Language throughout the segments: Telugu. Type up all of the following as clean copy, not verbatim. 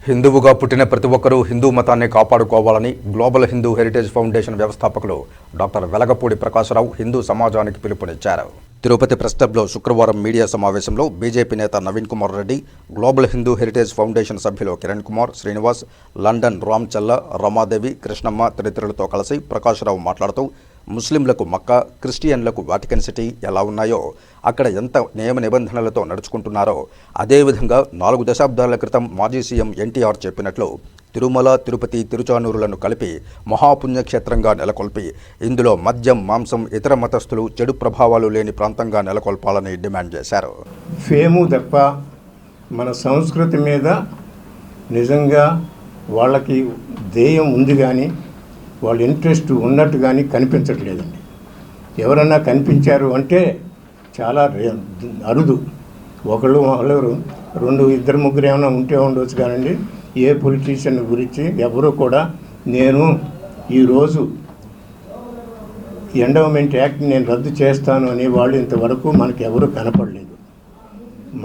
హిందువుగా పుట్టిన ప్రతి ఒక్కరూ హిందూ మతాన్ని కాపాడుకోవాలని గ్లోబల్ హిందూ హెరిటేజ్ ఫౌండేషన్ వ్యవస్థాపకులు డాక్టర్ వెలగపూడి ప్రకాశరావు హిందూ సమాజానికి పిలుపునిచ్చారు. తిరుపతి ప్రెస్ క్లబ్లో శుక్రవారం మీడియా సమావేశంలో బీజేపీ నేత Naveen Kumar Reddy, global Hindu heritage foundation సభ్యులు కిరణ్ కుమార్, శ్రీనివాస్, లండన్ రామ్చల్ల, రమాదేవి, కృష్ణమ్మ తదితరులతో కలిసి ప్రకాశరావు మాట్లాడుతూ ముస్లింలకు మక్కా, క్రిస్టియన్లకు వాటికన్ సిటీ ఎలా ఉన్నాయో, అక్కడ ఎంత నియమ నిబంధనలతో నడుచుకుంటున్నారో అదేవిధంగా 4 దశాబ్దాల క్రితం మాజీ సీఎం ఎన్టీఆర్ చెప్పినట్లు తిరుమల, తిరుపతి, తిరుచానూరులను కలిపి మహాపుణ్యక్షేత్రంగా నెలకొల్పి ఇందులో మద్యం, మాంసం, ఇతర మతస్థులు చెడు ప్రభావాలు లేని ప్రాంతంగా నెలకొల్పాలని డిమాండ్ చేశారు. ఫేము తప్ప మన సంస్కృతి మీద నిజంగా వాళ్ళకి ధ్యేయం ఉంది కానీ వాళ్ళ ఇంట్రెస్ట్ ఉన్నట్టు కానీ కనిపించట్లేదండి. ఎవరన్నా కనిపించారు అంటే చాలా అరుదు. ఒకళ్ళు ఇద్దరు ముగ్గురు ఏమైనా ఉంటే ఉండవచ్చు కానండి. ఏ పొలిటీషియన్ గురించి ఎవరు కూడా నేను ఈరోజు ఎండోమెంట్ యాక్ట్ నేను రద్దు చేస్తాను అనే వాళ్ళు ఇంతవరకు మనకు ఎవరు కనపడలేదు.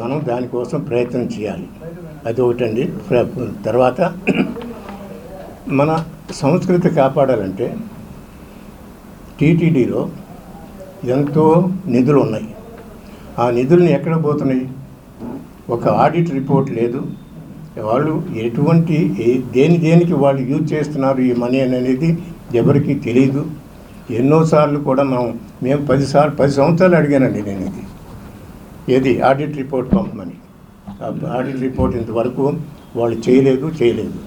మనం దానికోసం ప్రయత్నం చేయాలి. అది ఒకటండి. తర్వాత మన సంస్కృతి కాపాడాలంటే టీటీడీలో ఎంతో నిధులు ఉన్నాయి. ఆ నిధులను ఎక్కడ పోతున్నాయి? ఒక ఆడిట్ రిపోర్ట్ లేదు. వాళ్ళు ఎటువంటి దేనికి వాళ్ళు యూజ్ చేస్తున్నారు ఈ మనీ అనేది ఎవరికీ తెలియదు. ఎన్నోసార్లు కూడా మేము 10 సంవత్సరాలు అడిగానండి నేను ఏది ఆడిట్ రిపోర్ట్ పంపమని. ఆడిట్ రిపోర్ట్ ఇంతవరకు వాళ్ళు చేయలేదు.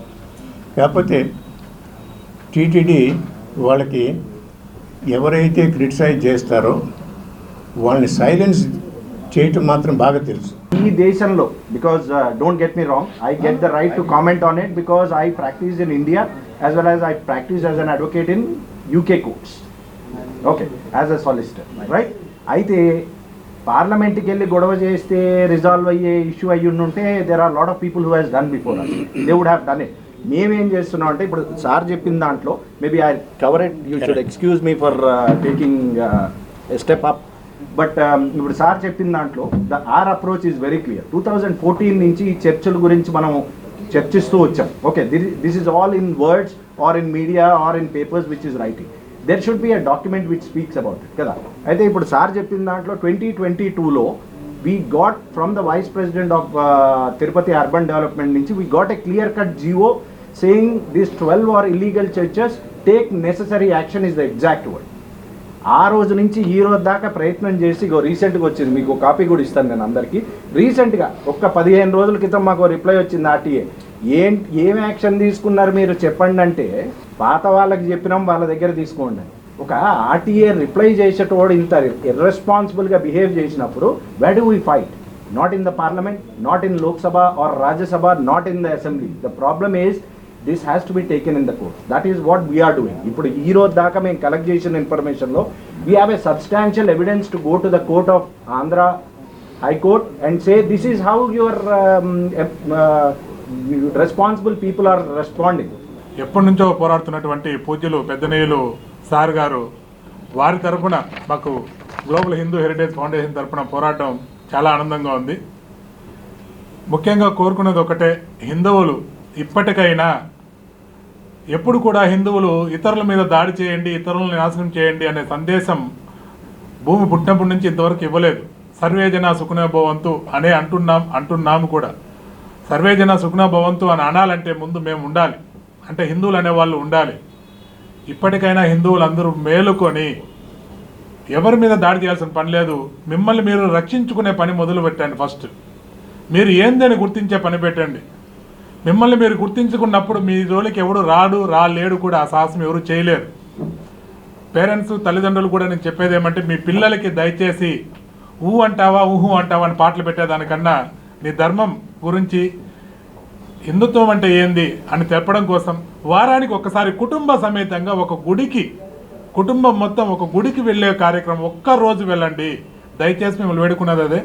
కాకపోతే టీటీడీ వాళ్ళకి ఎవరైతే క్రిటిసైజ్ చేస్తారో వాళ్ళని సైలెన్స్ చేయటం మాత్రం బాగా తెలుసు. ఈ దేశంలో because don't get me wrong, I get the right to comment on it because I practice in India as well as I practice as an advocate in UK courts, okay, as a solicitor, right. అయితే పార్లమెంట్కి వెళ్ళి గొడవ చేస్తే రిజాల్వ్ అయ్యే ఇష్యూ అయ్యి ఉంటే there are lot of people who has done before us, they would have done it. మేమేం చేస్తున్నాం అంటే ఇప్పుడు సార్ చెప్పిన దాంట్లో maybe I cover it, you should excuse me for taking step up. But ఇప్పుడు సార్ చెప్పిన దాంట్లో our approach is very clear. 2014 నుంచి ఈ చర్చల గురించి మనం చర్చిస్తూ వచ్చాం. Okay, this is all in words or in media or in papers which is writing. There should be a document which speaks about it కదా. అయితే ఇప్పుడు సార్ చెప్పిన దాంట్లో 2022లో we got from the vice president of Tirupati urban development nunchi we got a clear cut GO saying these 12 are illegal churches, take necessary action is the exact word. ఆ రోజు నుంచి ఈ రోజు దాకా ప్రయత్నం చేసి రీసెంట్గా వచ్చింది, మీకు కాపీ కూడా ఇస్తాను నేను అందరికీ. రీసెంట్గా ఒక్క 15 రోజుల క్రితం మాకు రిప్లై వచ్చింది ఆర్టీఏ. ఏం యాక్షన్ తీసుకున్నారు మీరు చెప్పండి అంటే, పాత వాళ్ళకి చెప్పినాం వాళ్ళ దగ్గర తీసుకోండి. ఒక ఆర్టీఏ రిప్లై చేసేటోడు ఇంత ఇర్రెస్పాన్సిబుల్గా బిహేవ్ చేసినప్పుడు where do we fight? Not in the parliament, not in Lok Sabha or Rajya Sabha, not in the assembly. The problem is this has to be taken in the court. That is what we are doing. ఇప్పుడు ఈ రోజు దాకా మేము కలెక్ట్ చేసిన ఇన్ఫర్మేషన్లో we have a substantial evidence to go to the court of Andhra High Court and say this is how your responsible people are responding. ఎప్పటి నుంచో పోరాడుతున్నటువంటి పూజ్యులు పెద్దనేయులు సార్ గారు, వారి తరఫున మాకు గ్లోబల్ హిందూ హెరిటేజ్ ఫౌండేషన్ తరఫున పోరాటం చాలా ఆనందంగా ఉంది. ముఖ్యంగా కోరుకున్నది ఒకటే, హిందువులు ఇప్పటికైనా ఎప్పుడు కూడా హిందువులు ఇతరుల మీద దాడి చేయండి, ఇతరులను నాశనం చేయండి అనే సందేశం భూమి పుట్టినప్పటి నుంచి ఇంతవరకు ఇవ్వలేదు. సర్వే జన సుఖినో భవంతు అనే అంటున్నాము కూడా. సర్వే జన సుఖినో భవంతు అని అనాలంటే ముందు మేము ఉండాలి, అంటే హిందువులు అనేవాళ్ళు ఉండాలి. ఇప్పటికైనా హిందువులందరూ మేలుకొని ఎవరి మీద దాడి చేయాల్సిన పని లేదు. మిమ్మల్ని మీరు రక్షించుకునే పని మొదలు పెట్టండి. ఫస్ట్ మీరు ఏందని గుర్తించే పని పెట్టండి. మిమ్మల్ని మీరు గుర్తించుకున్నప్పుడు మీ జోలికి ఎవడు రాలేడు కూడా, ఆ సాహసం ఎవరు చేయలేరు. పేరెంట్స్, తల్లిదండ్రులు కూడా నేను చెప్పేది ఏమంటే, మీ పిల్లలకి దయచేసి ఊహు అంటావా అని పాటలు పెట్టేదానికన్నా నీ ధర్మం గురించి, హిందుత్వం అంటే ఏంది అని తెలపడం కోసం వారానికి ఒకసారి కుటుంబ సమేతంగా కుటుంబం మొత్తం ఒక గుడికి వెళ్ళే కార్యక్రమం ఒక్కరోజు వెళ్ళండి. దయచేసి మిమ్మల్ని వేడుకున్నది అదే.